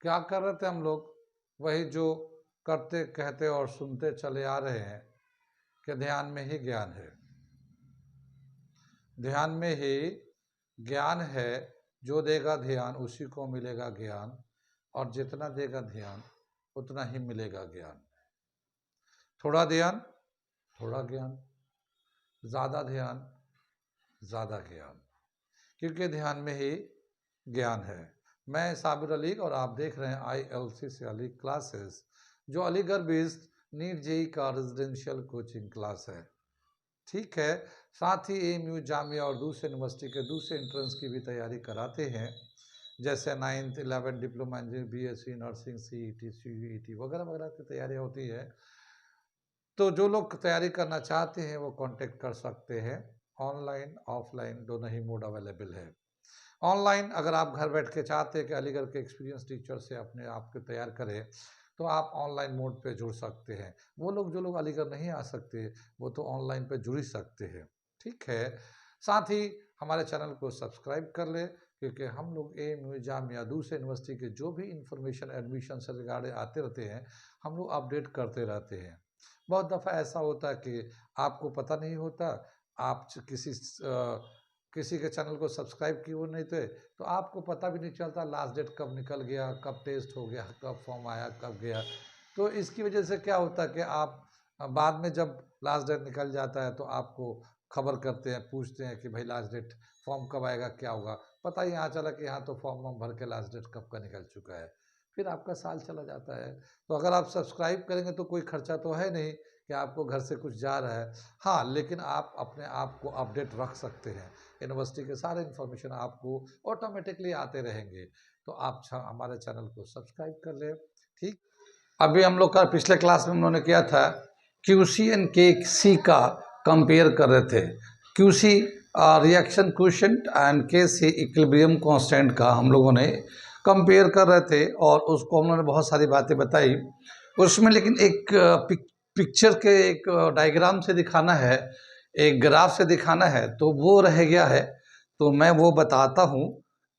क्या कर रहे थे हम लोग? वही जो करते कहते और सुनते चले आ रहे हैं कि ध्यान में ही ज्ञान है। ध्यान में ही ज्ञान है। जो देगा ध्यान उसी को मिलेगा ज्ञान, और जितना देगा ध्यान उतना ही मिलेगा ज्ञान। थोड़ा ध्यान थोड़ा ज्ञान, ज़्यादा ध्यान ज़्यादा ज्ञान, क्योंकि ध्यान में ही ज्ञान है। मैं साबिर अली और आप देख रहे हैं ILC से अली क्लासेस, जो अलीगढ़ बेस्ड नीट जेई का रेजिडेंशियल कोचिंग क्लास है। ठीक है, साथ ही AMU जामिया और दूसरे यूनिवर्सिटी के दूसरे एंट्रेंस की भी तैयारी कराते हैं, जैसे 9th 11th diploma engineering, BSc nursing, CET CUET वगैरह वगैरह की तैयारी होती है। तो जो लोग तैयारी करना चाहते हैं वो कांटेक्ट कर सकते हैं। ऑनलाइन ऑफलाइन दोनों ही मोड अवेलेबल है। ऑनलाइन अगर आप घर बैठ के चाहते हैं कि अलीगढ़ के एक्सपीरियंस टीचर से अपने आप को तैयार करें, तो आप ऑनलाइन मोड पे जुड़ सकते हैं। वो लोग जो लोग अलीगढ़ नहीं आ सकते वो तो ऑनलाइन पे जुड़ ही सकते हैं। ठीक है, साथ ही हमारे चैनल को सब्सक्राइब कर ले, क्योंकि हम लोग AMU जामिया दूसरे यूनिवर्सिटी के जो भी इंफॉर्मेशन एडमिशन से रिगार्डेड आते रहते हैं, हम लोग अपडेट करते रहते हैं। बहुत दफ़ा ऐसा होता है कि आपको पता नहीं होता, आप किसी के चैनल को सब्सक्राइब किए हुए नहीं थे, तो आपको पता भी नहीं चलता लास्ट डेट कब निकल गया, कब टेस्ट हो गया, कब फॉर्म आया, कब गया। तो इसकी वजह से क्या होता है कि आप बाद में जब लास्ट डेट निकल जाता है तो आपको खबर करते हैं, पूछते हैं कि भाई लास्ट डेट फॉर्म कब आएगा, क्या होगा। पता ही यहाँ चला कि यहाँ तो फॉर्म वॉर्म भर के लास्ट डेट कब का निकल चुका है। फिर आपका साल चला जाता है। तो अगर आप सब्सक्राइब करेंगे तो कोई खर्चा तो है नहीं कि आपको घर से कुछ जा रहा है। हाँ, लेकिन आप अपने आप को अपडेट रख सकते हैं। यूनिवर्सिटी के सारे इन्फॉर्मेशन आपको ऑटोमेटिकली आते रहेंगे। तो आप हमारे चैनल को सब्सक्राइब कर लें। ठीक, अभी हम लोग का पिछले क्लास में उन्होंने किया था QC एंड KC का कंपेयर कर रहे थे। QC reaction coefficient and KC equilibrium constant का हम लोगों ने कंपेयर कर रहे थे, और उसको उन्होंने बहुत सारी बातें बताई उसमें। लेकिन एक पिक्चर के एक डायग्राम से दिखाना है, एक ग्राफ से दिखाना है, तो वो रह गया है। तो मैं वो बताता हूँ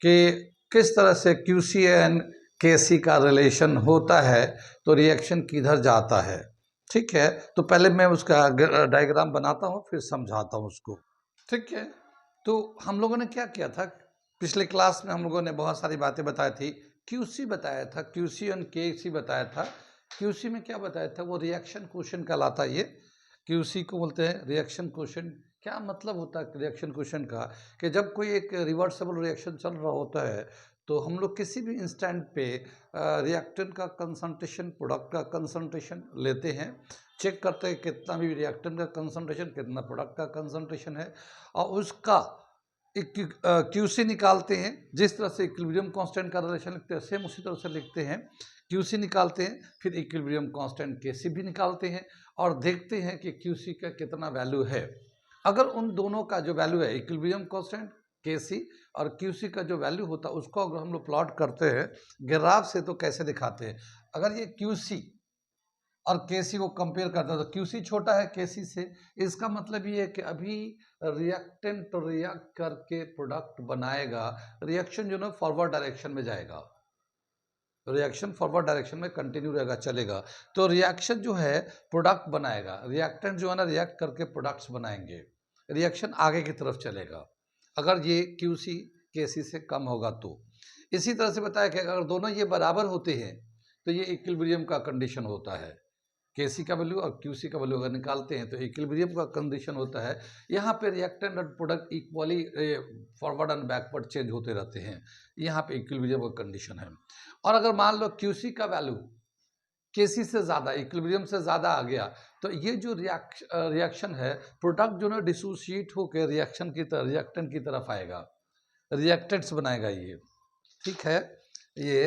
कि किस तरह से QC एंड KC का रिलेशन होता है, तो रिएक्शन किधर जाता है। ठीक है, तो पहले मैं उसका डायग्राम बनाता हूँ, फिर समझाता हूँ उसको। ठीक है, तो हम लोगों ने क्या किया था पिछले क्लास में, हम लोगों ने बहुत सारी बातें बताई थी। QC बताया था, QC एंड KC बताया था। QC में क्या बताया था, वो रिएक्शन क्वेश्चन कहलाता है। ये QC को बोलते हैं रिएक्शन क्वेश्चन। क्या मतलब होता है रिएक्शन क्वेश्चन का, कि जब कोई एक रिवर्सिबल रिएक्शन चल रहा होता है, तो हम लोग किसी भी इंस्टेंट पे रिएक्टेंट का कंसंट्रेशन, प्रोडक्ट का कंसंट्रेशन लेते हैं, चेक करते हैं कितना भी रिएक्टेंट का कंसंट्रेशन, कितना प्रोडक्ट का कंसंट्रेशन है, और उसका QC निकालते हैं। जिस तरह से इक्विलिब्रियम कांस्टेंट का रिलेशन लिखते हैं, सेम उसी तरह से लिखते हैं। QC निकालते हैं, फिर इक्विलिब्रियम कांस्टेंट KC भी निकालते हैं, और देखते हैं कि QC का कितना वैल्यू है। अगर उन दोनों का जो वैल्यू है, इक्विलिब्रियम कांस्टेंट KC और QC का जो वैल्यू होता है, उसको अगर हम लोग प्लॉट करते हैं ग्राफ से, तो कैसे दिखाते हैं। अगर ये QC और KC को कंपेयर करता है, तो QC छोटा है KC से, इसका मतलब ये है कि अभी रिएक्टेंट रिएक्ट करके प्रोडक्ट बनाएगा, रिएक्शन जो ना फॉरवर्ड डायरेक्शन में जाएगा, रिएक्शन फॉरवर्ड डायरेक्शन में कंटिन्यू रहेगा, चलेगा। तो रिएक्शन जो है प्रोडक्ट बनाएगा, रिएक्टेंट जो है ना रिएक्ट करके प्रोडक्ट्स बनाएंगे, रिएक्शन आगे की तरफ चलेगा, अगर ये QC KC से कम होगा तो। इसी तरह से बताया कि अगर दोनों ये बराबर होते हैं तो ये इक्विलिब्रियम का कंडीशन होता है। KC का वैल्यू और QC का वैल्यू अगर निकालते हैं तो इक्विलिब्रियम का कंडीशन होता है। यहाँ पे रिएक्टेंट और product equally forward and backward change होते रहते हैं, यहाँ पे इक्विलिब्रियम का कंडीशन है। और अगर मान लो QC का वैल्यू KC से ज़्यादा, इक्विलिब्रियम से ज़्यादा आ गया, तो ये जो रिएक्शन है, प्रोडक्ट जो है डिसोसिएट होकर रिएक्शन की तरफ, रिएक्टेंट की तरफ आएगा, रिएक्टेंट्स बनाएगा ये। ठीक है, ये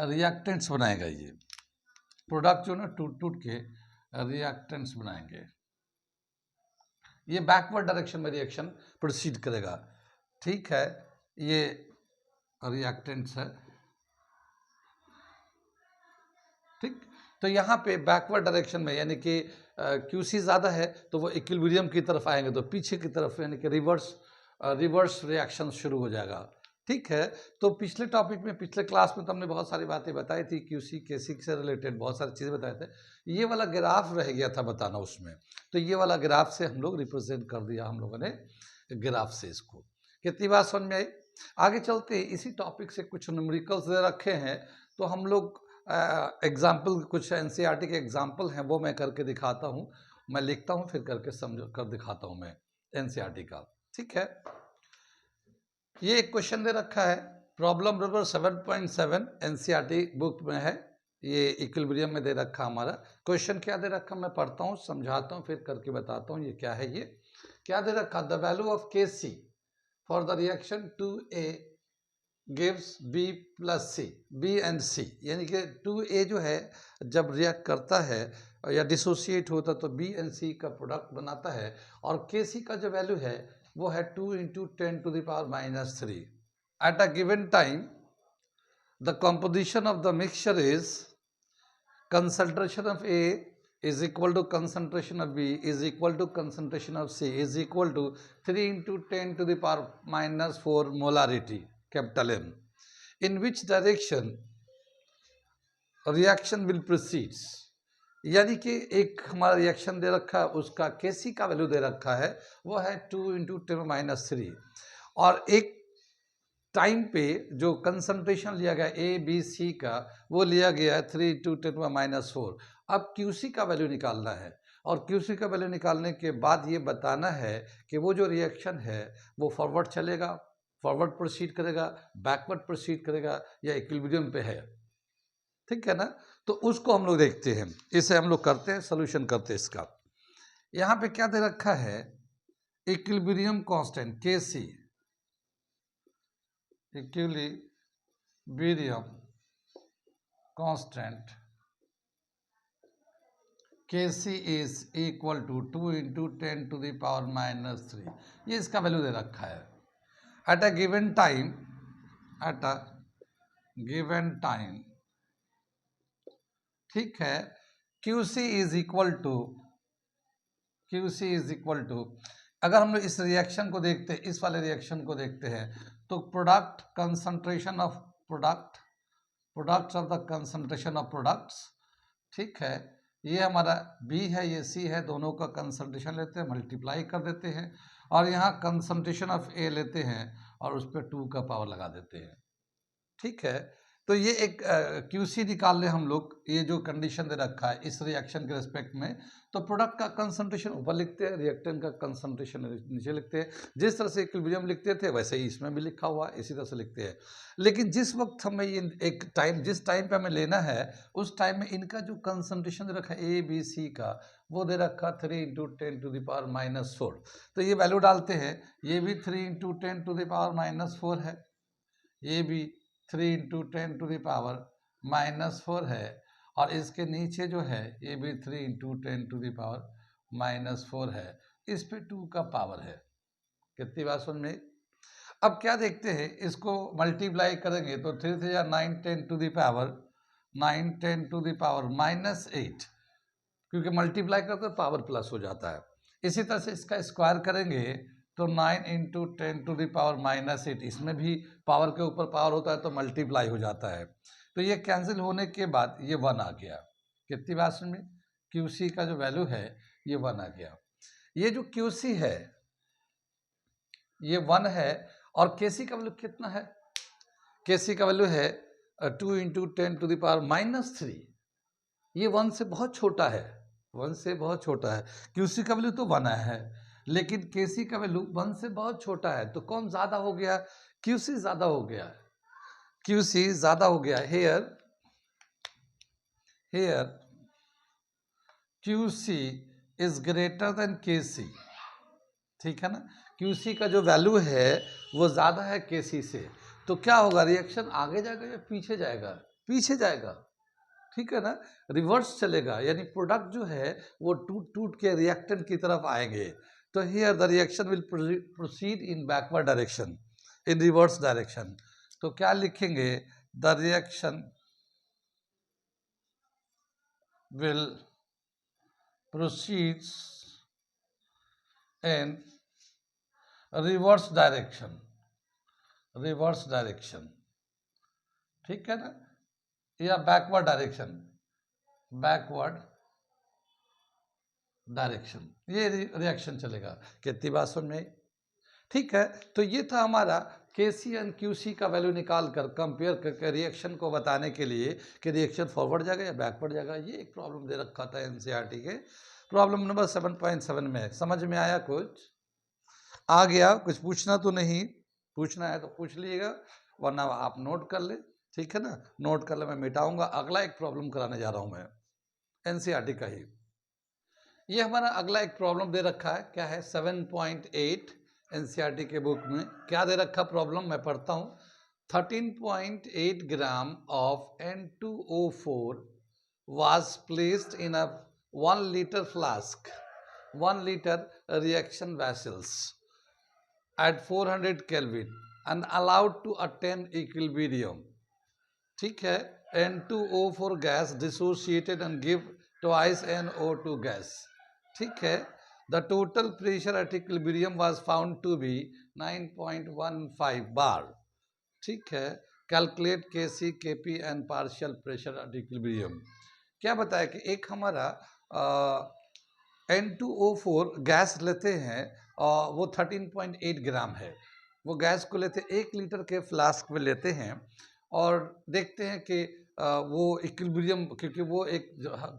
रिएक्टेंट्स बनाएगा, ये प्रोडक्ट जो ना टूट टूट के रिएक्टेंट्स बनाएंगे। ये बैकवर्ड डायरेक्शन में रिएक्शन प्रोसीड करेगा। ठीक है, ये रिएक्टेंट्स है। ठीक, तो यहाँ पे बैकवर्ड डायरेक्शन में, यानी कि QC ज़्यादा है तो वो इक्विलिब्रियम की तरफ आएंगे, तो पीछे की तरफ यानी कि रिवर्स रिएक्शन शुरू हो जाएगा। ठीक है। तो पिछले टॉपिक में, पिछले क्लास में तो हमने बहुत सारी बातें बताई थी, क्यूसी केसी से रिलेटेड बहुत सारी चीज़ें बताए थे। ये वाला ग्राफ रह गया था बताना उसमें, तो ये वाला ग्राफ से हम लोग रिप्रेजेंट कर दिया हम लोगों ने, ग्राफ से इसको। कितनी बात समझ में आई? आगे चलते इसी टॉपिक से कुछ न्यूमेरिकल्स दे रखे हैं, तो हम लोग एग्जाम्पल, कुछ एनसीईआरटी के एग्जाम्पल हैं वो मैं करके दिखाता हूँ। मैं लिखता हूँ फिर करके समझ कर दिखाता हूँ मैं एनसीईआरटी का, ठीक है। ये एक क्वेश्चन दे रखा है, प्रॉब्लम नंबर 7.7 एनसीईआरटी बुक में है, ये इक्विलिब्रियम में दे रखा हमारा। क्वेश्चन क्या दे रखा मैं पढ़ता हूँ, समझाता हूँ, फिर करके बताता हूँ ये क्या है। ये क्या दे रखा, the value of K C for the reaction 2A gives B plus C, B and C, यानी कि 2A जो है जब रिएक्ट करता है या डिसोसिएट होता है तो B एंड C का प्रोडक्ट बनाता है, और KC का जो वैल्यू है वो है 2 × 10⁻³ at a given time. The composition of the mixture is concentration of A is equal to concentration of B is equal to concentration of C is equal to 3 × 10⁻⁴ molarity, capital M, in which direction reaction will proceed। यानी कि एक हमारा reaction दे रखा है, उसका केसी का value दे रखा है, वो है 2 × 10⁻³ और एक टाइम पे जो कंसंट्रेशन लिया गया ए बी सी का वो लिया गया है 3 × 10⁻⁴। अब क्यूसी का वैल्यू निकालना है, और क्यूसी का वैल्यू निकालने के बाद ये बताना है कि वो जो रिएक्शन है वो फॉरवर्ड चलेगा, फॉरवर्ड प्रोसीड करेगा, बैकवर्ड प्रोसीड करेगा, या इक्विलिब्रियम पे है, ठीक है ना। तो उसको हम लोग देखते हैं, इसे हम लोग करते हैं, सोल्यूशन करते हैं इसका। यहाँ पे क्या दे रखा है, equilibrium constant K C, equilibrium constant Kc is equal to 2 × 10⁻³ ये इसका वैल्यू दे रखा है। At a given time, at a given time, ठीक है, Qc इज इक्वल टू, अगर हम लोग इस रिएक्शन को देखते हैं, इस वाले रिएक्शन को देखते हैं, तो product concentration of products of the concentration of products, ठीक है, ये हमारा B है, ये C है, दोनों का कंसंट्रेशन लेते हैं, मल्टीप्लाई कर देते हैं, और यहाँ कंसंट्रेशन ऑफ A लेते हैं और उस पर 2 का पावर लगा देते हैं, ठीक है। तो ये एक QC निकाल लें हम लोग, ये जो कंडीशन दे रखा है इस रिएक्शन के रिस्पेक्ट में, तो प्रोडक्ट का कंसंट्रेशन ऊपर लिखते हैं, रिएक्टेंट का कंसंट्रेशन नीचे लिखते हैं। जिस तरह से इक्विलिब्रियम लिखते थे वैसे ही इसमें भी लिखा हुआ है, इसी तरह से लिखते हैं। लेकिन जिस वक्त हमें ये एक टाइम, जिस टाइम पे हमें लेना है, उस टाइम में इनका जो कंसंट्रेशन दे रखा है ए बी सी का, वो दे रखा 3 × 10⁻⁴। तो ये वैल्यू डालते हैं, ये भी 3 × 10⁻⁴ है, ये भी 3 × 10⁻⁴ है, और इसके नीचे जो है ये भी 3 × 10⁻⁴ है, इस पे 2 का पावर है। कितनी बात समझ में? अब क्या देखते हैं, इसको मल्टीप्लाई करेंगे तो 3 3 9 10 to the power 9 10 to the power -8, क्योंकि मल्टीप्लाई करते तो पावर प्लस हो जाता है। इसी तरह से इसका स्क्वायर करेंगे तो 9 × 10 टू द पावर -8, इसमें भी पावर के ऊपर पावर होता है तो मल्टीप्लाई हो जाता है। तो ये कैंसिल होने के बाद ये 1 आ गया। कितनी बात में QC का जो वैल्यू है ये 1 आ गया। ये जो QC है ये 1 है, और KC का वैल्यू कितना है? KC का वैल्यू है 2 × 10⁻⁻3। ये 1 से बहुत छोटा है, 1 से बहुत छोटा है। QC का वैल्यू तो 1 है, लेकिन KC का वैल्यू 1 से बहुत छोटा है, तो कौन ज़्यादा हो गया? QC ज़्यादा हो गया, QC ज़्यादा हो गया। Here QC is greater than KC, ठीक है ना। QC का जो वैल्यू है वो ज़्यादा है KC से, तो क्या होगा, रिएक्शन आगे जाएगा या पीछे जाएगा? पीछे जाएगा, ठीक है ना, रिवर्स चलेगा, यानी प्रोडक्ट जो है वो टूट टूट के रिएक्टेंट की तरफ आएंगे। तो here the reaction will proceed in backward direction, in reverse direction. तो क्या लिखेंगे, the reaction will proceeds in reverse direction, reverse direction, ठीक है ना, या बैकवर्ड डायरेक्शन, बैकवर्ड डायरेक्शन, ये रिएक्शन चलेगा। कितनी बात समझ में, ठीक है। तो ये था हमारा केसी एंड क्यूसी का वैल्यू निकाल कर कंपेयर करके रिएक्शन को बताने के लिए कि रिएक्शन फॉरवर्ड जाएगा या बैकवर्ड जाएगा। ये एक प्रॉब्लम दे रखा था एनसीईआरटी के प्रॉब्लम नंबर 7.7 में। समझ में आया, कुछ आ गया? कुछ पूछना तो नहीं? पूछना है तो पूछ लीजिएगा, वरना आप नोट कर ले, ठीक है ना, नोट कर ले, मैं मिटाऊंगा। अगला एक प्रॉब्लम कराने जा रहा हूं मैं एनसीईआरटी का ही। ये हमारा अगला एक प्रॉब्लम दे रखा है, क्या है, 7.8 एनसीईआरटी के बुक में क्या दे रखा प्रॉब्लम, मैं पढ़ता हूँ। 13.8 gram of N2O4 was placed in a 1 liter flask, 1 liter reaction vessels at 400 Kelvin and allowed to attain equilibrium, ठीक है। N2O4 gas dissociated and give twice NO2 gas, ठीक है। The total pressure at equilibrium was found to be 9.15 bar, ठीक है। Calculate Kc, Kp and partial pressure at equilibrium. क्या बताया कि एक हमारा N2O4 गैस लेते हैं और वो 13.8 ग्राम है। वो गैस को लेते 1 लीटर के फ्लास्क में लेते हैं और देखते हैं कि वो इक्विलिब्रियम, क्योंकि वो एक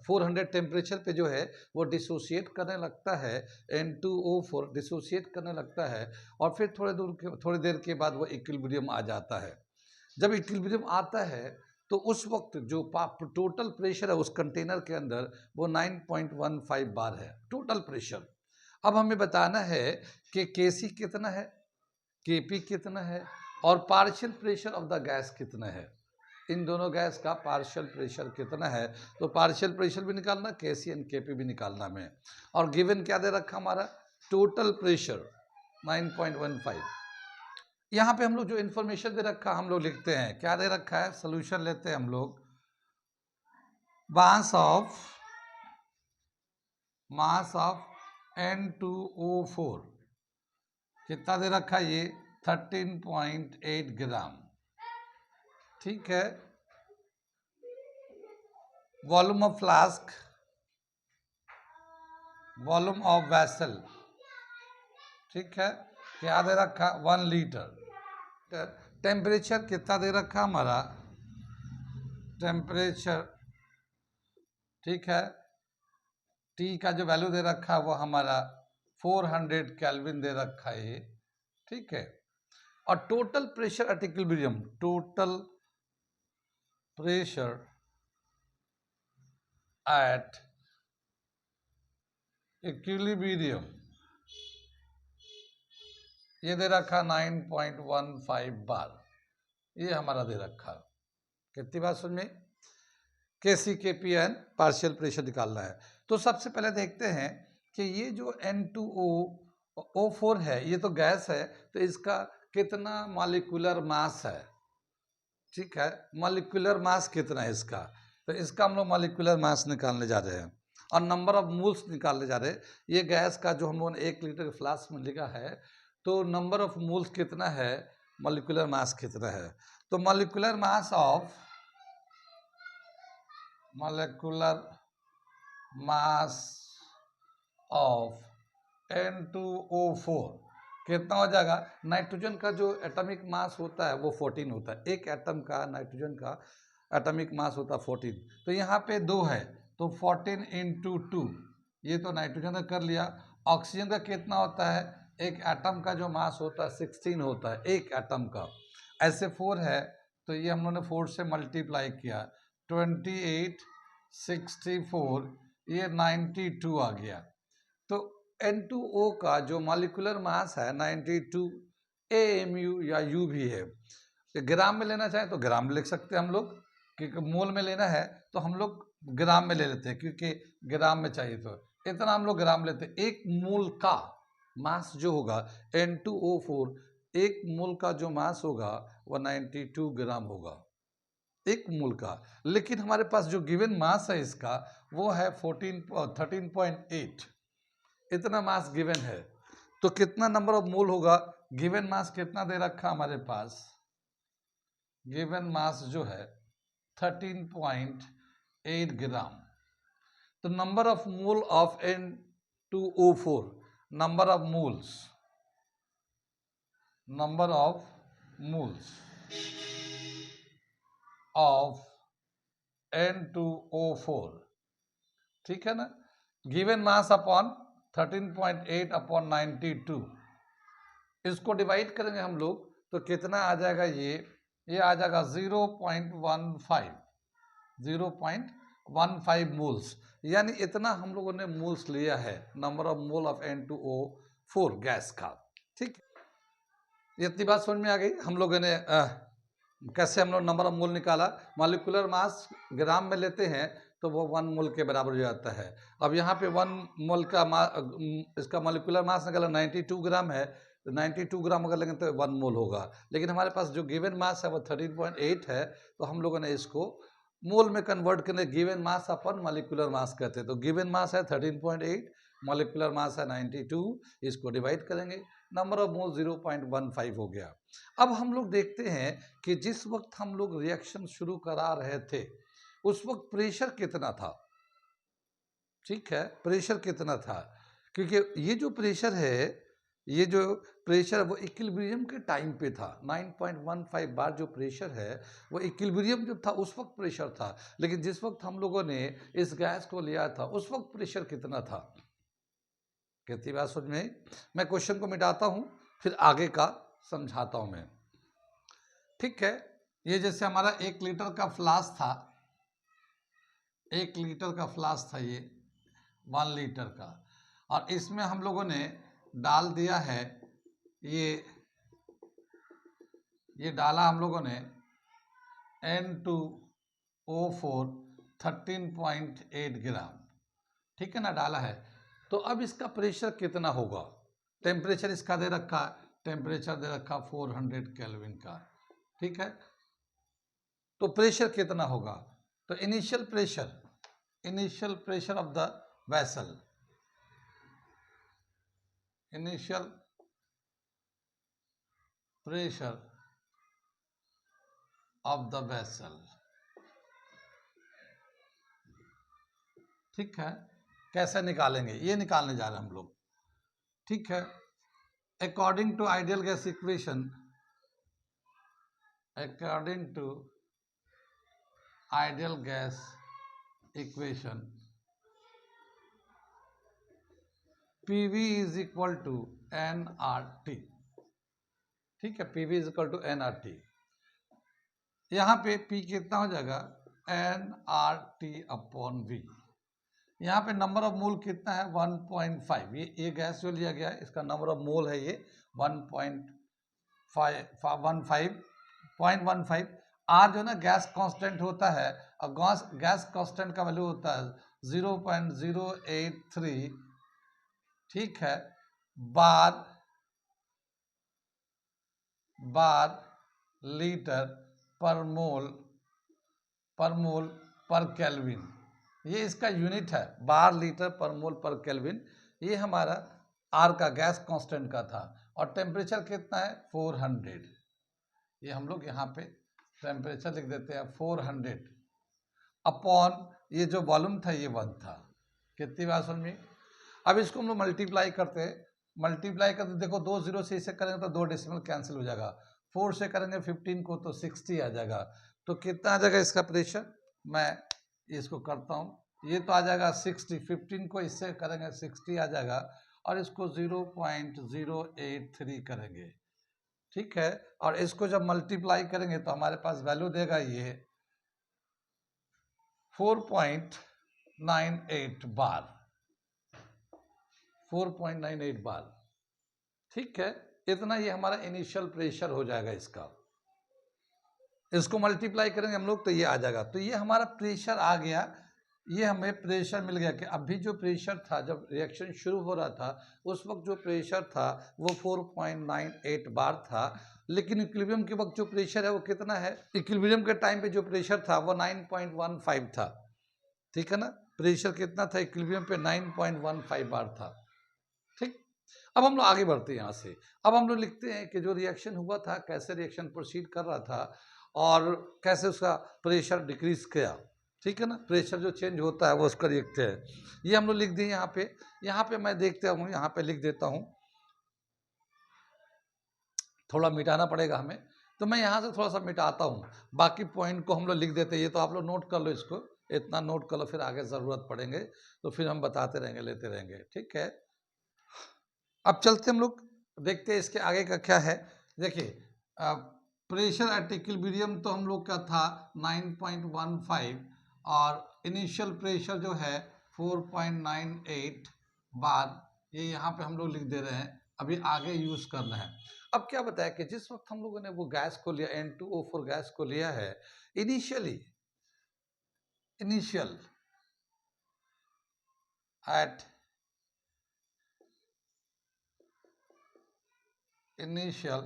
400 टेम्परेचर पे जो है वो डिसोशिएट करने लगता है, N2O4 डिसोशिएट करने लगता है और फिर थोड़ी देर के बाद वो इक्विलिब्रियम आ जाता है। जब इक्विलिब्रियम आता है तो उस वक्त जो टोटल प्रेशर है उस कंटेनर के अंदर वो 9.15 बार है टोटल प्रेशर। अब हमें बताना है कि Kc कितना है, Kp कितना है और partial pressure of the gas कितना है। इन दोनों गैस का पार्शियल प्रेशर कितना है, तो पार्शियल प्रेशर भी निकालना, Kc एंड Kp भी निकालना हमें। और गिवन क्या दे रखा हमारा, टोटल प्रेशर 9.15। यहाँ पे हम लोग जो इन्फॉर्मेशन दे रखा हम लोग लिखते हैं, क्या दे रखा है, सोल्यूशन लेते हैं हम लोग। मास ऑफ N2O4 कितना दे रखा है, ये 13.8 ग्राम, ठीक है। Volume of flask, volume of vessel, ठीक है, क्या दे रखा, 1 लीटर। टेम्परेचर कितना दे रखा हमारा, टेम्परेचर, ठीक है, टी का जो वैल्यू दे रखा है वो हमारा 400 केल्विन दे रखा है ये, ठीक है। और total pressure at equilibrium, total pressure at equilibrium ये दे रखा 9.15 बार, ये हमारा दे रखा। कितनी बात समझ में, Kc, Kp and partial pressure निकालना है। तो सबसे पहले देखते हैं कि ये जो N2O4 है ये तो गैस है, तो इसका कितना मॉलिक्यूलर मास है, ठीक है, मॉलिक्यूलर मास कितना है इसका। तो इसका हम लोग मॉलिक्यूलर मास निकालने जा रहे हैं और नंबर ऑफ मोल्स निकालने जा रहे हैं। ये गैस का जो हम लोगों ने 1 लीटर फ्लास्क में लिखा है, तो नंबर ऑफ मोल्स कितना है, मॉलिक्यूलर मास कितना है। तो मॉलिक्यूलर मास ऑफ N2O4 कितना हो जाएगा। नाइट्रोजन का जो एटॉमिक मास होता है वो 14 होता है, एक एटम का नाइट्रोजन का एटॉमिक मास होता है 14। तो यहाँ पे 2 है तो 14 × 2, ये तो नाइट्रोजन का कर लिया। ऑक्सीजन का कितना होता है, एक एटम का जो मास होता है 16 होता है एक एटम का, ऐसे 4 है तो ये हम लोगों ने 4 से मल्टीप्लाई किया, 28 64 ये 92 आ गया। तो N2O का जो मॉलिक्यूलर मास है 92 AMU या U भी है। ग्राम में लेना चाहें तो ग्राम में लिख सकते हैं हम लोग, क्योंकि मोल में लेना है तो हम लोग ग्राम में ले लेते हैं, क्योंकि ग्राम में चाहिए तो इतना हम लोग ग्राम लेते हैं। एक मोल का मास जो होगा N2O4, एक मोल का जो मास होगा वो 92 ग्राम होगा, एक मोल का। लेकिन हमारे पास जो गिवन मास है इसका वो है 13.8, इतना मास गिवन है। तो कितना नंबर ऑफ मोल होगा, गिवन मास कितना दे रखा हमारे पास, गिवन मास जो है 13.8 ग्राम। तो number of mole of N2O4, number of moles, number of moles of N2O4, ठीक है ना, गिवन मास अपॉन 13.8 अपॉन 92, इसको डिवाइड करेंगे हम लोग तो कितना आ जाएगा, ये आ जाएगा 0.15, 0.15 मोल्स, यानी इतना हम लोगों ने मोल्स लिया है, number of mole of N2O4 gas का। ठीक, इतनी बात समझ में आ गई। हम लोगों ने कैसे हम लोग नंबर ऑफ मोल निकाला, मॉलिक्यूलर मास ग्राम में लेते हैं तो वो 1 मोल के बराबर हो जाता है। अब यहाँ पे 1 मोल का इसका मॉलिक्यूलर मास निकाला 92 ग्राम है, तो 92 ग्राम अगर लेंगे तो 1 मोल होगा, लेकिन हमारे पास जो गिवन मास है वो 13.8 है, तो हम लोगों ने इसको मोल में कन्वर्ट करने, गिवन मास अपन मॉलिक्यूलर मास कहते हैं। तो गिवन मास है 13.8, मॉलिक्यूलर मास है 92, इसको डिवाइड करेंगे, नंबर ऑफ मोल 0.15 हो गया। अब हम लोग देखते हैं कि जिस वक्त हम लोग रिएक्शन शुरू करा रहे थे उस वक्त प्रेशर कितना था, ठीक है, प्रेशर कितना था, क्योंकि ये जो प्रेशर है, ये जो प्रेशर वो इक्विलिब्रियम के टाइम पे था। 9.15 बार जो प्रेशर है वो इक्विलिब्रियम जो था उस वक्त प्रेशर था, लेकिन जिस वक्त हम लोगों ने इस गैस को लिया था उस वक्त प्रेशर कितना था। कितनी बात समझ में? मैं क्वेश्चन को मिटाता हूं फिर आगे का समझाता हूं मैं, ठीक है। ये जैसे हमारा 1 लीटर का फ्लास्क था, 1 लीटर का फ्लास्क था, ये 1 लीटर का, और इसमें हम लोगों ने डाल दिया है, ये डाला हम लोगों ने N2O4 13.8 ग्राम, ठीक है ना, डाला है। तो अब इसका प्रेशर कितना होगा, टेम्परेचर इसका दे रखा, टेम्परेचर दे रखा 400 केल्विन का, ठीक है। तो प्रेशर कितना होगा, तो initial pressure of the vessel, initial pressure of the vessel, ठीक है। कैसे निकालेंगे, ये निकालने जा रहे हैं हम लोग, ठीक है। According to ideal gas equation, according to ideal gas equation, PV is equal to nRT, ठीक है, PV is equal to nRT। यहाँ पे P कितना हो जाएगा, nRT अपॉन V। यहाँ पे नंबर ऑफ मोल कितना है, 1.5, ये गैस जो लिया गया है इसका नंबर ऑफ मोल है ये 1.15, आर जो ना गैस कांस्टेंट होता है, और गैस कांस्टेंट का वैल्यू होता है 0.083, ठीक है, बार लीटर पर मोल पर केल्विन, ये इसका यूनिट है, बार लीटर पर मोल पर केल्विन। ये हमारा आर का गैस कांस्टेंट का था, और टेम्परेचर कितना है 400, ये हम लोग यहाँ पे टेम्परेचर लिख देते हैं 400 अपॉन ये जो वॉल्यूम था ये 1 था। कितनी बात समझ में? अब इसको हम लोग मल्टीप्लाई करते हैं, देखो 2 जीरो से इसे करेंगे तो 2 डेसिमल कैंसिल हो जाएगा, 4 से करेंगे 15 को तो 60 आ जाएगा। तो कितना आ जाएगा इसका प्रेशर, मैं इसको करता हूँ, ये तो आ जाएगा 60, 15 को इससे करेंगे 60 आ जाएगा, और इसको 0.083 करेंगे, ठीक है। और इसको जब मल्टीप्लाई करेंगे तो हमारे पास वैल्यू देगा ये 4.98 बार, 4.98 बार, ठीक है। इतना ये हमारा इनिशियल प्रेशर हो जाएगा इसका, इसको मल्टीप्लाई करेंगे हम लोग तो ये आ जाएगा। तो ये हमारा प्रेशर आ गया, ये हमें प्रेशर मिल गया कि अभी जो प्रेशर था जब रिएक्शन शुरू हो रहा था उस वक्त जो प्रेशर था वो 4.98 बार था, लेकिन इक्विलिब्रियम के वक्त जो प्रेशर है वो कितना है, इक्विलिब्रियम के टाइम पे जो प्रेशर था वो 9.15 था, ठीक है ना। प्रेशर कितना था इक्विलिब्रियम पे, 9.15 बार था, ठीक। अब हम लोग आगे बढ़ते हैं यहाँ से। अब हम लोग लिखते हैं कि जो रिएक्शन हुआ था, कैसे रिएक्शन प्रोसीड कर रहा था और कैसे उसका प्रेशर डिक्रीज किया, ठीक है ना। प्रेशर जो चेंज होता है वो उसका लिखते हैं, ये हम लोग लिख दिए यहाँ पे। यहाँ पे मैं देखता हूँ, यहाँ पे लिख देता हूँ, थोड़ा मिटाना पड़ेगा हमें, तो मैं यहाँ से थोड़ा सा मिटाता हूँ, बाकी पॉइंट को हम लोग लिख देते हैं। ये तो आप लोग नोट कर लो, इसको इतना नोट कर लो, फिर आगे ज़रूरत पड़ेंगे तो फिर हम बताते रहेंगे, लेते रहेंगे, ठीक है। अब चलते हम लोग देखते हैं इसके आगे का क्या है। देखिए प्रेशर एट इक्विलिब्रियम तो हम लोग का था 9.15 और इनिशियल प्रेशर जो है 4.98 बार, ये यहाँ पे हम लोग लिख दे रहे हैं, अभी आगे यूज करना है। अब क्या बताया कि जिस वक्त हम लोगों ने वो गैस को लिया, N2O4 गैस को लिया है, initial at initial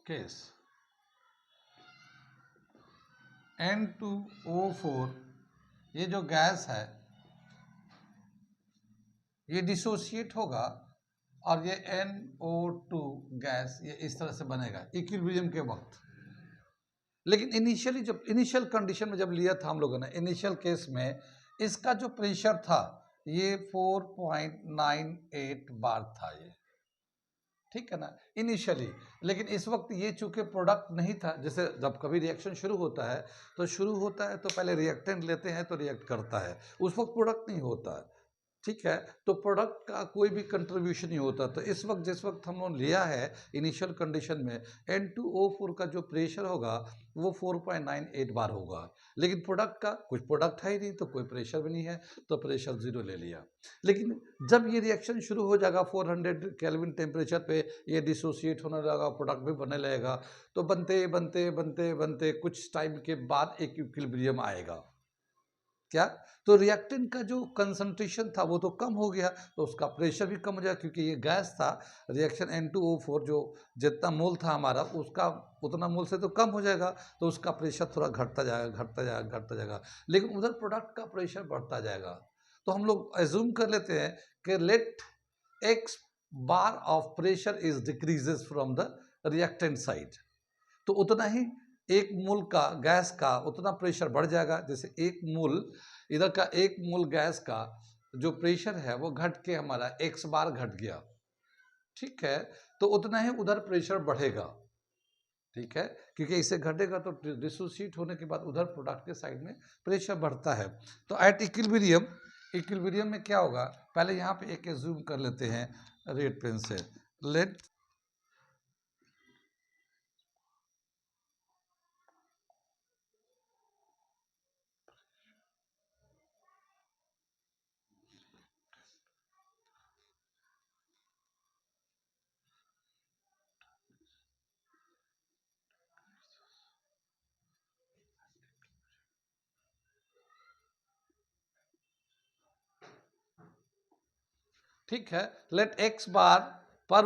case N2O4 ये जो गैस है ये डिसोसिएट होगा और ये NO2 गैस ये इस तरह से बनेगा इक्विलिब्रियम के वक्त। लेकिन इनिशियली जब इनिशियल कंडीशन में जब लिया था हम लोगों ने, इनिशियल केस में इसका जो प्रेशर था ये 4.98 बार था ये, ठीक है ना, इनिशियली। लेकिन इस वक्त ये चूंकि प्रोडक्ट नहीं था, जैसे जब कभी रिएक्शन शुरू होता है तो पहले रिएक्टेंट लेते हैं तो रिएक्ट करता है, उस वक्त प्रोडक्ट नहीं होता है, ठीक है। तो प्रोडक्ट का कोई भी कंट्रीब्यूशन नहीं होता। तो इस वक्त जिस वक्त हम लोग लिया है इनिशियल कंडीशन में, N2O4 का जो प्रेशर होगा वो 4.98 बार होगा, लेकिन प्रोडक्ट का कुछ प्रोडक्ट है ही नहीं तो कोई प्रेशर भी नहीं है, तो प्रेशर 0 ले लिया। लेकिन जब ये रिएक्शन शुरू हो जाएगा 400 केल्विन टेम्परेचर पे, ये डिसोसिएट होने लगा, प्रोडक्ट भी बनने लगेगा, तो बनते बनते बनते बनते कुछ टाइम के बाद एक इक्विलिब्रियम आएगा। क्या, तो रिएक्टेंट का जो कंसंट्रेशन था वो तो कम हो गया, तो उसका प्रेशर भी कम हो जाएगा, क्योंकि ये गैस था। रिएक्शन N2O4 जो जितना मोल था हमारा, उसका उतना मोल से तो कम हो जाएगा, तो उसका प्रेशर थोड़ा घटता जाएगा, घटता जाएगा, घटता जाएगा, लेकिन उधर प्रोडक्ट का प्रेशर बढ़ता जाएगा। तो हम लोग एज्यूम कर लेते हैं कि let x bar of pressure is decreases from the reactant side, तो उतना ही एक मोल का गैस का उतना प्रेशर बढ़ जाएगा। जैसे एक मोल इधर का, एक मोल गैस का जो प्रेशर है वो घट के हमारा x बार घट गया, ठीक है, तो उतना ही उधर प्रेशर बढ़ेगा, ठीक है, क्योंकि इसे घटेगा तो डिसोसिएट होने के बाद उधर प्रोडक्ट के साइड में प्रेशर बढ़ता है। तो एट इक्विलिब्रियम में क्या होगा, पहले यहाँ पे एक जूम कर लेते हैं रेड पेन से, लेट ठीक है, लेट x बार पर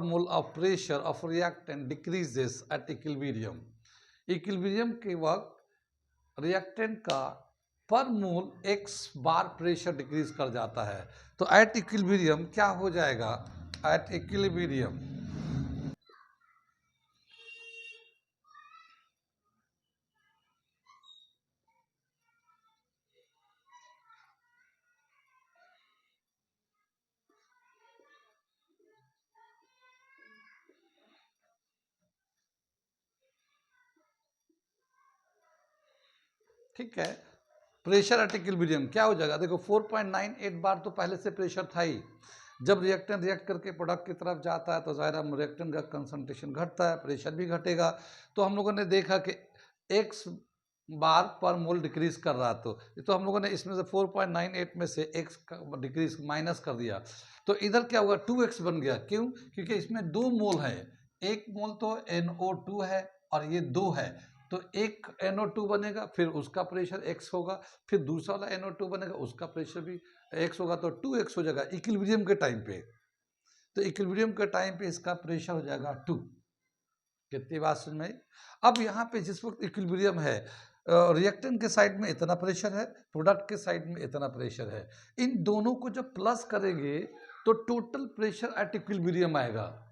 mole of pressure of reactant decreases at equilibrium. Equilibrium के वक्त रिएक्टेंट का पर मोल x बार प्रेशर डिक्रीज कर जाता है। तो एट इक्विलिब्रियम क्या हो जाएगा, एट इक्विलिब्रियम ठीक है, प्रेशर एट इक्विलिब्रियम क्या हो जाएगा, देखो 4.98 बार तो पहले से प्रेशर था ही। जब रिएक्टेंट रिएक्ट करके प्रोडक्ट की तरफ जाता है तो ज़ाहिर है रिएक्टेंट का कंसंट्रेशन घटता है, प्रेशर भी घटेगा। तो हम लोगों ने देखा कि x बार पर मोल डिक्रीज कर रहा, तो हम लोगों ने इसमें से 4.98 में से x का डिक्रीज माइनस कर दिया, तो इधर क्या होगा 2x बन गया। क्यों, क्योंकि इसमें 2 मोल है, एक मोल तो NO2 है और ये 2 है, तो एक NO2 बनेगा, फिर उसका प्रेशर x होगा, फिर दूसरा वाला NO2 बनेगा, उसका प्रेशर भी x होगा, तो 2x हो जाएगा इक्विलिब्रियम के टाइम पे। तो इक्विलिब्रियम के टाइम पे इसका प्रेशर हो जाएगा 2, कितनी बात समझ में आई? अब यहाँ पे जिस वक्त इक्विलिब्रियम है, रिएक्टेंट के साइड में इतना प्रेशर है, प्रोडक्ट के साइड में इतना प्रेशर है, इन दोनों को जब प्लस करेंगे तो टोटल प्रेशर एट इक्विलिब्रियम आएगा।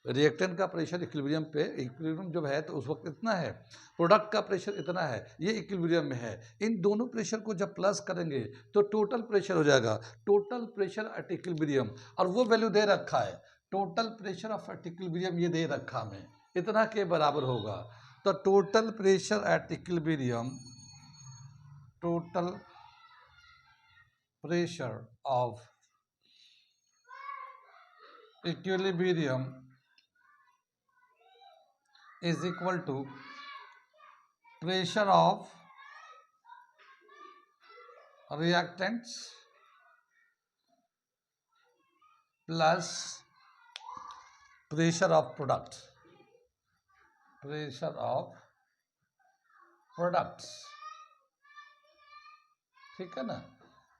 रिएक्टेंट का प्रेशर इक्विलिब्रियम पे, इक्विलिब्रियम जब है तो उस वक्त इतना है, प्रोडक्ट का प्रेशर इतना है, ये इक्विलिब्रियम में है। इन दोनों प्रेशर को जब प्लस करेंगे तो टोटल प्रेशर हो जाएगा, टोटल प्रेशर एट इक्विलिब्रियम, और वो वैल्यू दे रखा है, total pressure of at equilibrium ये दे रखा हमें, इतना के बराबर होगा। तो total pressure at equilibrium, total pressure of equilibrium is equal to pressure of reactants plus pressure of product, pressure of products, ठीक है ना।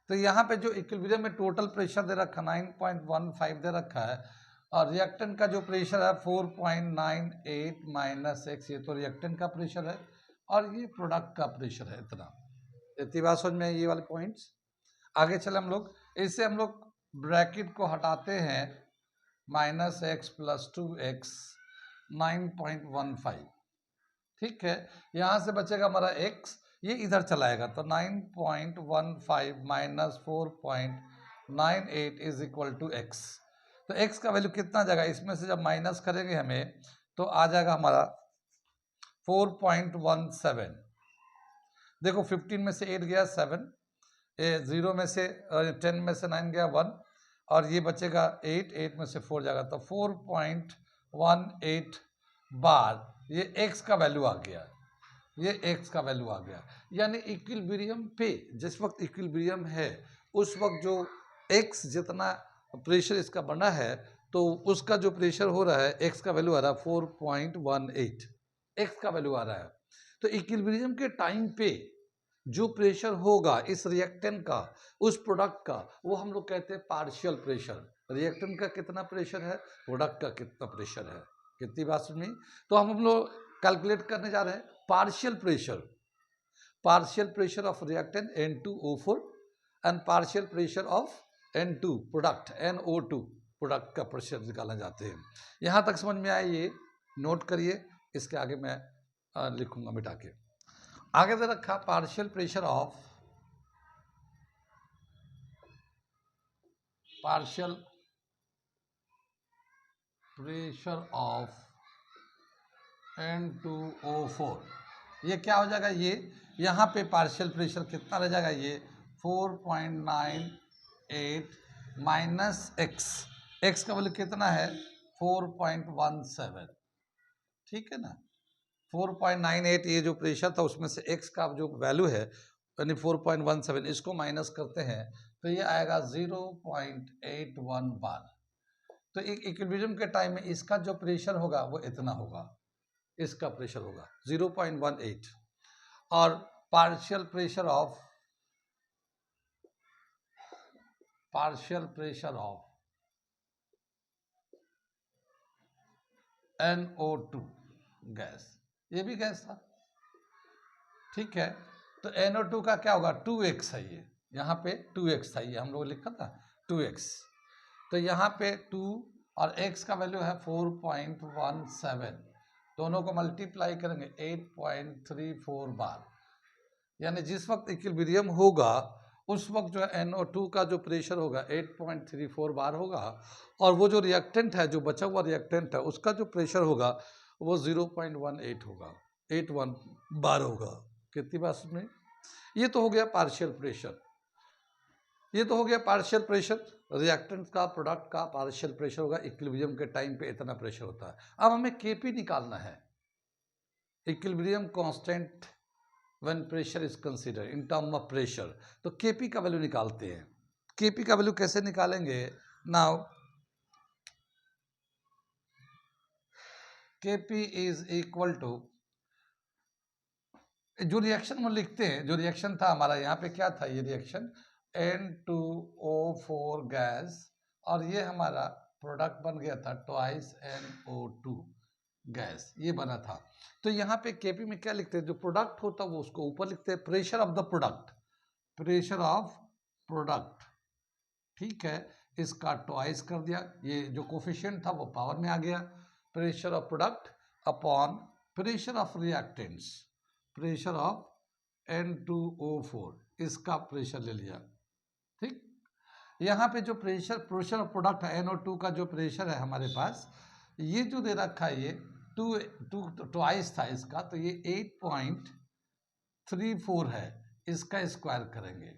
तो यहाँ पे जो इक्विलिब्रियम में टोटल प्रेशर दे रखा 9.15 दे रखा है, और रिएक्टेंट का जो प्रेशर है 4.98 माइनस एक्स, ये तो रिएक्टेंट का प्रेशर है और ये प्रोडक्ट का प्रेशर है, इतनी बात समझ में ये वाले पॉइंट्स। आगे चले हम लोग, इससे हम लोग ब्रैकेट को हटाते हैं, माइनस एक्स प्लस 2x 9.15, ठीक है। यहाँ से बचेगा हमारा x, ये इधर चलाएगा तो 9.15 minus 4.98 is equal to x। तो x का वैल्यू कितना जाएगा, इसमें से जब माइनस करेंगे हमें तो आ जाएगा हमारा 4.17। देखो 15 में से 8 गया 7, 0 में से 10 में से 9 गया 1, और ये बचेगा 8 में से 4 जाएगा, तो 4.18 बार ये x का वैल्यू आ गया, ये x का वैल्यू आ गया। यानी इक्विलिब्रियम पे जिस वक्त इक्विलिब्रियम है उस वक्त जो x जितना प्रेशर इसका बना है तो उसका जो प्रेशर हो रहा है x का वैल्यू आ रहा है 4.18, x का वैल्यू आ रहा है। तो इक्विलिब्रियम के टाइम पे जो प्रेशर होगा इस रिएक्टेंट का, उस प्रोडक्ट का, वो हम लोग कहते हैं पार्शियल प्रेशर। रिएक्टेंट का कितना प्रेशर है, प्रोडक्ट का कितना प्रेशर है, कितनी बात सुनी। तो हम लोग कैलकुलेट करने जा रहे हैं partial pressure of reactant N2O4 and partial pressure of N2 product NO2 product का प्रेशर निकालना चाहते हैं। यहाँ तक समझ में आए, ये नोट करिए, इसके आगे मैं लिखूंगा मिटा के। आगे दे रखा पार्शियल प्रेशर ऑफ N2O4, ये क्या हो जाएगा, ये यहाँ पे पार्शियल प्रेशर कितना रह जाएगा, ये 4.98 माइनस एक्स का वैल्यू कितना है 4.17, ठीक है ना। 4.98 ये जो प्रेशर था उसमें से x का जो वैल्यू है यानी 4.17, इसको माइनस करते हैं तो ये आएगा 0.81 बार। तो एक इक्विलिब्रियम के टाइम में इसका जो प्रेशर होगा वो इतना होगा, इसका प्रेशर होगा 0.18, और partial pressure of NO2 gas, ये भी गैस था, ठीक है। तो NO2 का क्या होगा 2x है, ये यहाँ पे 2x था, ये हम लोग लिखा था 2x, तो यहाँ पे 2 और x का वैल्यू है 4.17, दोनों को मल्टीप्लाई करेंगे 8.34 बार। यानी जिस वक्त इक्विलिब्रियम होगा उस वक्त जो है NO2 का जो प्रेशर होगा 8.34 बार होगा, और वो जो रिएक्टेंट है, जो बचा हुआ रिएक्टेंट है, उसका जो प्रेशर होगा वो 0.18 होगा, 81 बार होगा। कितनी बात सुन में, ये तो हो गया पार्शियल प्रेशर, ये तो हो गया पार्शियल प्रेशर, रिएक्टेंट का प्रोडक्ट का पार्शियल प्रेशर होगा, इक्विलिब्रियम के टाइम पे इतना प्रेशर होता है। अब हमें Kp निकालना है, equilibrium constant when pressure is consider in term of pressure. तो Kp का वैल्यू निकालते हैं। Kp का वैल्यू कैसे निकालेंगे, now Kp is equal to, जो रिएक्शन में लिखते हैं, जो रिएक्शन था हमारा यहाँ पे क्या था, ये रिएक्शन N2O4 गैस, और ये हमारा प्रोडक्ट बन गया था 2 NO2, गैस, ये बना था। तो यहाँ पे केपी में क्या लिखते हैं, जो प्रोडक्ट होता है वो उसको ऊपर लिखते हैं, pressure of the product, pressure of product, ठीक है, इसका ट्वाइस कर दिया, ये जो कोफिशिएंट था वो पावर में आ गया, pressure of product upon pressure of reactants, pressure of N2O4, इसका प्रेशर ले लिया, ठीक। यहाँ पे जो प्रेशर ऑफ प्रोडक्ट है NO2 का जो प्रेशर है हमारे पास, ये जो दे रखा है ये ट्वाइस था इसका, तो ये 8.34 है, इसका स्क्वायर करेंगे,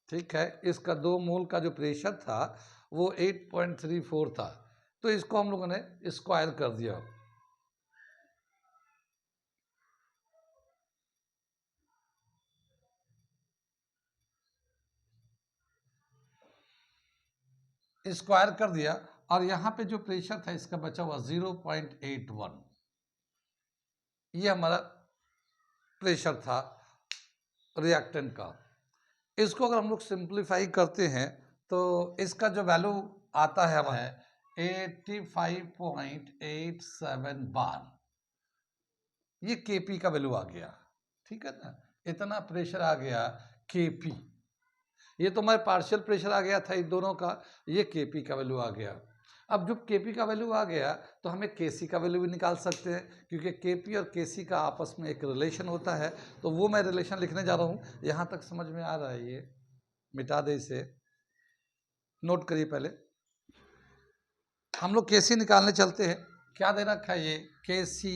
ठीक है। इसका 2 मोल का जो प्रेशर था वो 8.34 था, तो इसको हम लोगों ने स्क्वायर कर दिया। स्क्वायर कर दिया, और यहाँ पे जो प्रेशर था इसका बचा हुआ 0.81, ये हमारा प्रेशर था रिएक्टेंट का। इसको अगर हम लोग सिंप्लीफाई करते हैं तो इसका जो वैल्यू आता है वह है 85.87 बार, ये केपी का वैल्यू आ गया, ठीक है ना, इतना प्रेशर आ गया केपी। ये तो हमारे पार्शियल प्रेशर आ गया था इन दोनों का, ये केपी का वैल्यू आ गया। अब जब केपी का वैल्यू आ गया तो हमें केसी का वैल्यू भी निकाल सकते हैं, क्योंकि केपी और केसी का आपस में एक रिलेशन होता है, तो वो मैं रिलेशन लिखने जा रहा हूँ। यहाँ तक समझ में आ रहा है, ये मिटा दे, इसे नोट करिए। पहले हम लोग केसी निकालने चलते हैं। क्या दे रखा है ये, KC,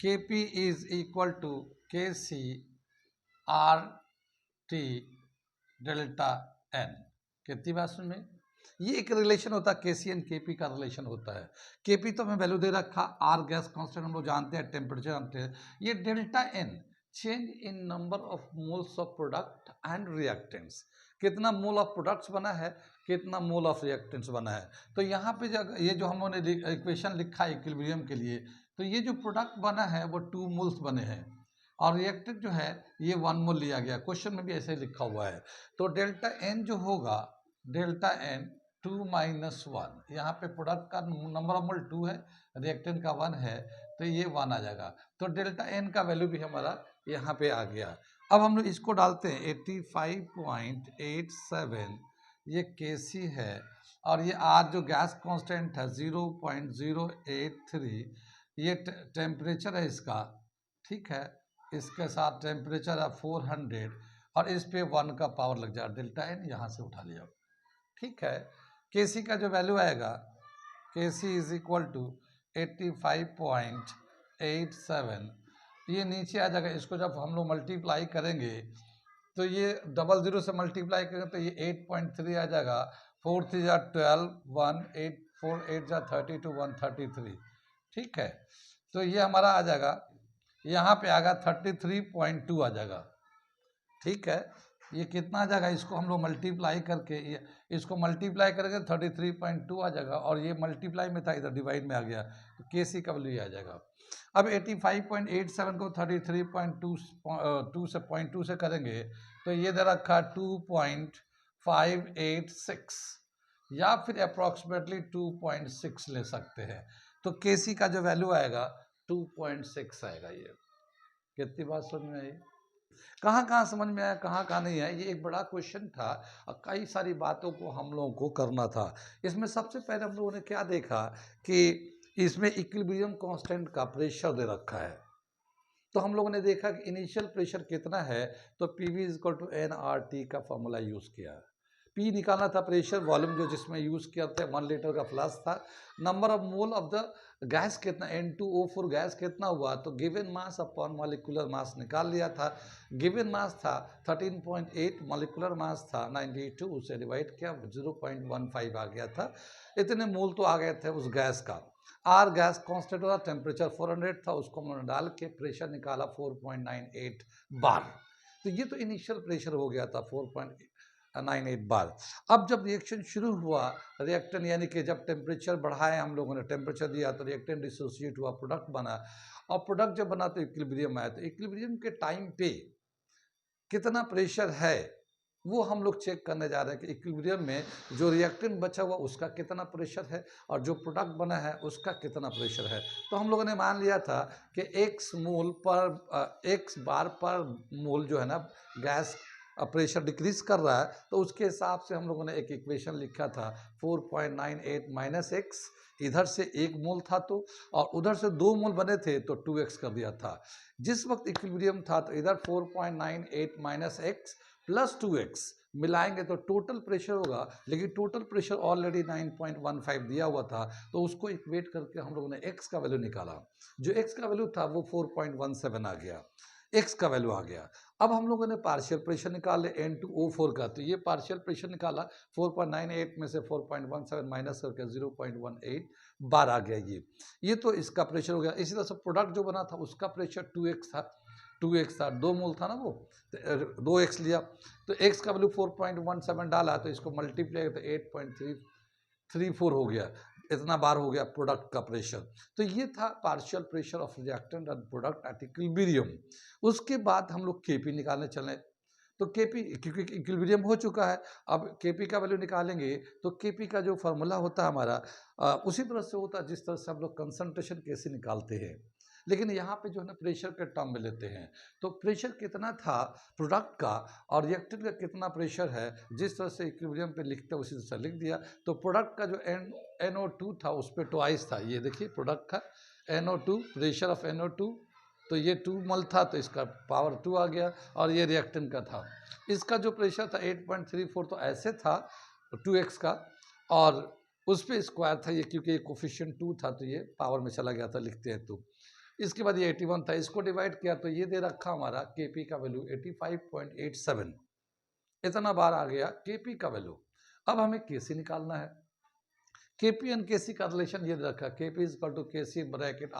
KP is equal to KC R T delta N, कितनी बात सुन में, ये एक रिलेशन होता है, केसी एंड केपी का रिलेशन होता है। केपी तो हमें वैल्यू दे रखा, आर गैस कांस्टेंट हम लोग जानते हैं, टेम्परेचर जानते हैं, ये delta N change in number of moles of product and reactants, कितना मोल ऑफ प्रोडक्ट्स बना है, कितना मोल ऑफ रिएक्टेंट्स बना है। तो यहाँ पे ये जो हम लोगों ने इक्वेशन लिखा है इक्विलिब्रियम के लिए, तो ये जो प्रोडक्ट बना है वो 2 मोल्स बने हैं, और रिएक्टेंट जो है ये 1 मोल लिया गया, क्वेश्चन में भी ऐसे लिखा हुआ है। तो डेल्टा एन जो होगा, डेल्टा एन 2 माइनस 1, यहाँ पे प्रोडक्ट का नंबर ऑफ मोल 2 है, रिएक्टेंट का 1 है, तो ये 1 आ जाएगा। तो डेल्टा एन का वैल्यू भी हमारा यहाँ पे आ गया। अब हम लोग इसको डालते हैं, 85.87 ये केसी है, और ये आर जो गैस कांस्टेंट है 0.083, ये टेम्परेचर है इसका, ठीक है, इसके साथ टेम्परेचर है 400, और इस पे 1 का पावर लग जाएगा, डेल्टा एन यहाँ से उठा लिया, ठीक है। केसी का जो वैल्यू आएगा, केसी इज इक्वल टू 85.87, ये नीचे आ जाएगा, इसको जब हम लोग मल्टीप्लाई करेंगे तो ये 00 से मल्टीप्लाई करेंगे तो ये 8.3 आ जाएगा, 4 3 जा 12, 1 8 4 8 जा 32 133, ठीक है। तो ये हमारा आ जाएगा, यहाँ पे आएगा 33.2 आ जाएगा, ठीक है। ये कितना आ जाएगा, इसको हम लोग मल्टीप्लाई करके, इसको मल्टीप्लाई करेंगे 33.2 आ जाएगा, और ये मल्टीप्लाई में था, इधर डिवाइड में आ गया, तो केसी का वैल्यू आ जाएगा। अब 85.87 को 33.2 से 0.2 से करेंगे तो ये दे रखा 2.586, या फिर अप्रॉक्सीमेटली 2.6 ले सकते हैं। तो केसी का जो वैल्यू आएगा 2.6 आएगा। ये कितनी बात समझ में आई, कहाँ कहाँ समझ में आया, कहाँ कहाँ नहीं आया, ये एक बड़ा क्वेश्चन था, और कई सारी बातों को हम लोगों को करना था। इसमें सबसे पहले हम लोगों ने क्या देखा कि इसमें इक्विलिब्रियम कांस्टेंट का प्रेशर दे रखा है, तो हम लोगों ने देखा कि इनिशियल प्रेशर कितना है, तो PV is equal to NRT का फॉर्मूला यूज़ किया। पी निकालना था प्रेशर, वॉल्यूम जो जिसमें यूज़ किया था 1 लीटर का फ्लास्क था, number of mole of the gas कितना, N2O4 गैस कितना हुआ, तो given mass upon molecular mass निकाल लिया था। गिवन मास था 13.8, मॉलिक्यूलर मास था 92, उसे डिवाइड किया 0.15 आ गया था, इतने मोल तो आ गए थे उस गैस का। आर गैस कांस्टेंट था, टेम्परेचर 400 था, उसको हमने डाल के प्रेशर निकाला 4.98 बार, तो ये तो इनिशियल प्रेशर हो गया था 4.98 बार। अब जब रिएक्शन शुरू हुआ, रिएक्टेंट यानी कि जब टेम्परेचर बढ़ाए हम लोगों ने, टेम्परेचर दिया तो रिएक्टेंट डिसोसिएट हुआ, प्रोडक्ट बना, और प्रोडक्ट जब बना तो इक्विलिब्रियम आया। तो इक्विलिब्रियम के टाइम पे कितना प्रेशर है वो हम लोग चेक करने जा रहे हैं कि इक्विलिब्रियम में जो रिएक्टेंट बचा हुआ उसका कितना प्रेशर है और जो प्रोडक्ट बना है उसका कितना प्रेशर है। तो हम लोगों ने मान लिया था कि एक्स बार पर मोल जो है ना गैस प्रेशर डिक्रीज कर रहा है, तो उसके हिसाब से हम लोगों ने एक इक्वेशन लिखा था 4.98 माइनस एक्स, इधर से 1 मोल था तो, और उधर से 2 मोल बने थे तो 2x कर दिया था। जिस वक्त इक्विलिब्रियम था तो इधर 4.98 माइनस एक्स प्लस 2x मिलाएंगे तो टोटल प्रेशर होगा, लेकिन टोटल प्रेशर ऑलरेडी 9.15 दिया हुआ था, तो उसको इक्वेट करके हम लोगों ने x का वैल्यू निकाला। जो x का वैल्यू था वो 4.17 आ गया, x का वैल्यू आ गया। अब हम लोगों ने पार्शियल प्रेशर निकाले N2O4 का, तो ये पार्शियल प्रेशर निकाला 4.98 में से 4.17 माइनस करके 0.18 बार आ गया। ये तो इसका प्रेशर हो गया। इसी तरह से प्रोडक्ट जो बना था उसका प्रेशर 2x था, 2x था, 2 मोल था ना वो, तो 2x लिया, तो x का वैल्यू 4.17 डाला, तो इसको मल्टीप्लाई तो 8.334 हो गया, इतना बार हो गया प्रोडक्ट का प्रेशर। तो ये था partial pressure of reactant and product at equilibrium. उसके बाद हम लोग केपी निकालने चले, तो केपी क्योंकि इक्विलिब्रियम हो चुका है, अब केपी का वैल्यू निकालेंगे तो केपी का जो फार्मूला होता है हमारा उसी तरह से होता है जिस तरह से हम लोग कंसंट्रेशन कैसे निकालते हैं, लेकिन यहाँ पे जो है ना प्रेशर के टर्म में लेते हैं। तो प्रेशर कितना था प्रोडक्ट का और रिएक्टेंट का कितना प्रेशर है, जिस तरह से इक्विलिब्रियम पे लिखते हैं उसी तरह से लिख दिया। तो प्रोडक्ट का जो NO2 था उस पर ट्वाइस था, ये देखिए प्रोडक्ट का NO2, प्रेशर ऑफ NO2, तो ये 2 मोल था तो इसका पावर 2 आ गया, और ये रिएक्टेंट का था, इसका जो प्रेशर था 8.34 तो ऐसे था 2x का, और उस पर स्क्वायर था ये, क्योंकि कोफिशिएंट 2 था तो ये पावर में चला गया था, लिखते हैं तो। इसके बाद ये 81 था, इसको डिवाइड किया तो ये दे रखा हमारा केपी का वैल्यू 85.87, इतना बार आ गया केपी का वैल्यू। अब हमें केसी निकालना है। केपी एंड केसी का रिलेशन ये दे रखा, KP is equal to KC bracket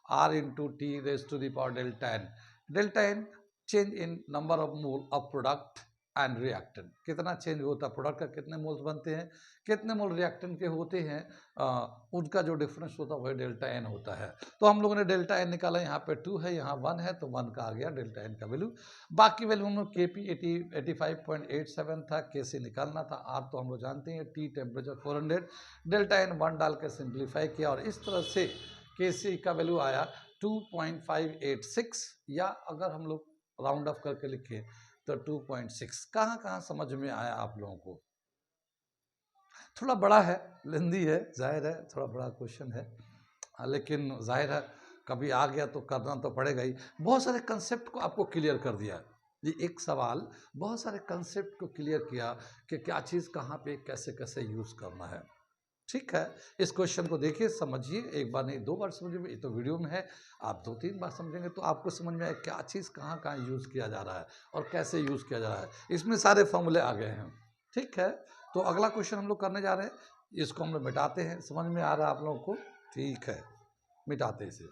R into T raise to the power delta N. Delta N change in number of mole of product and reactant, कितना चेंज होता है, प्रोडक्ट का कितने moles बनते हैं, कितने मोल रिएक्टेंट के होते हैं, उनका जो डिफरेंस होता है वह डेल्टा एन होता है। तो हम लोगों ने डेल्टा एन निकाला, यहाँ पे 2 है, यहाँ 1 है, तो 1 का आ गया डेल्टा एन का वैल्यू। बाकी वैल्यू हम लोग के पी 85.87 था, के सी निकालना था, आर तो हम लोग जानते हैं, टी टेम्परेचर 400, डेल्टा एन 1 डाल के सिंप्लीफाई किया, और इस तरह से के सी का वैल्यू आया 2.586, या अगर हम लोग राउंड ऑफ करके लिखें तो 2.6। कहाँ कहाँ समझ में आया आप लोगों को? थोड़ा बड़ा है, लेंदी है, जाहिर है थोड़ा बड़ा क्वेश्चन है, लेकिन जाहिर है कभी आ गया तो करना तो पड़ेगा ही। बहुत सारे कंसेप्ट को आपको क्लियर कर दिया, ये एक सवाल बहुत सारे कंसेप्ट को क्लियर किया कि क्या चीज़ कहाँ पे कैसे कैसे यूज़ करना है। ठीक है, इस क्वेश्चन को देखिए, समझिए, एक बार नहीं 2 बार समझिए, ये तो वीडियो में है, आप 2-3 बार समझेंगे तो आपको समझ में आए क्या चीज़ कहाँ कहाँ यूज़ किया जा रहा है और कैसे यूज़ किया जा रहा है। इसमें सारे फॉर्मूले आ गए हैं। ठीक है, तो अगला क्वेश्चन हम लोग करने जा रहे हैं, इसको हम लोग मिटाते हैं। समझ में आ रहा है आप लोगों को? ठीक है, मिटाते हैं इसे।